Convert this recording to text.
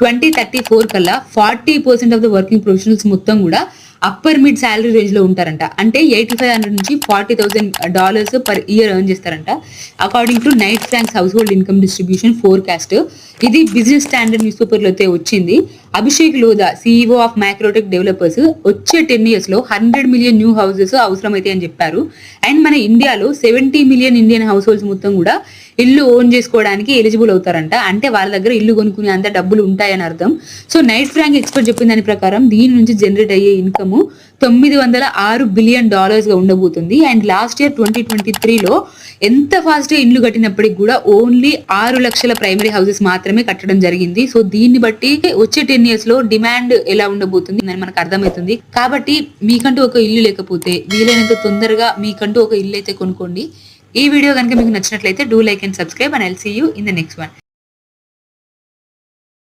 2034 కల్లా 40% of the working professionals మొత్తం కూడా అప్పర్ మిడ్ శాలరీ రేంజ్ లో ఉంటారంట. అంటే 8500 నుంచి $40,000 పర్ ఇయర్ ఎర్న్ చేస్తారంట, according to Knight Frank's household income distribution forecast. ఇది బిజినెస్ స్టాండర్డ్ న్యూస్ పేపర్ లో అయితే వచ్చింది. Abhishek Lodha, CEO of Macrotech developers, వచ్చే 10 years లో 100 మిలియన్ న్యూ హౌసెస్ అవసరమైతే అని చెప్పారు. అండ్ మన ఇండియాలో 70 మిలియన్ ఇండియన్ హౌస్ హోల్డ్స్ మొత్తం కూడా ఇల్లు ఓన్ చేసుకోవడానికి ఎలిజిబుల్ అవుతారంట. అంటే వాళ్ళ దగ్గర ఇల్లు కొనుక్కునే అంత డబ్బులు ఉంటాయని అర్థం. సో నైట్ ఫ్రాంక్ ఎక్స్పర్ట్ చెప్పిన దాని ప్రకారం దీని నుంచి జనరేట్ అయ్యే ఇన్కమ్ $906 బిలియన్ గా ఉండబోతుంది. అండ్ లాస్ట్ ఇయర్ 2023లో ఎంత ఫాస్ట్ గా ఇల్లు కట్టినప్పటికి కూడా ఓన్లీ 6 లక్షల ప్రైమరీ హౌసెస్ మాత్రమే కట్టడం జరిగింది. సో దీన్ని బట్టి వచ్చే 10 years లో డిమాండ్ ఎలా ఉండబోతుంది అని మనకు అర్థమవుతుంది. కాబట్టి మీకంటూ ఒక ఇల్లు లేకపోతే వీలైనంత తొందరగా మీకంటూ ఒక ఇల్లు అయితే కొనుక్కోండి. ఈ వీడియో కనుక మీకు నచ్చినట్లయితే do like and subscribe, and I'll see you in the next one.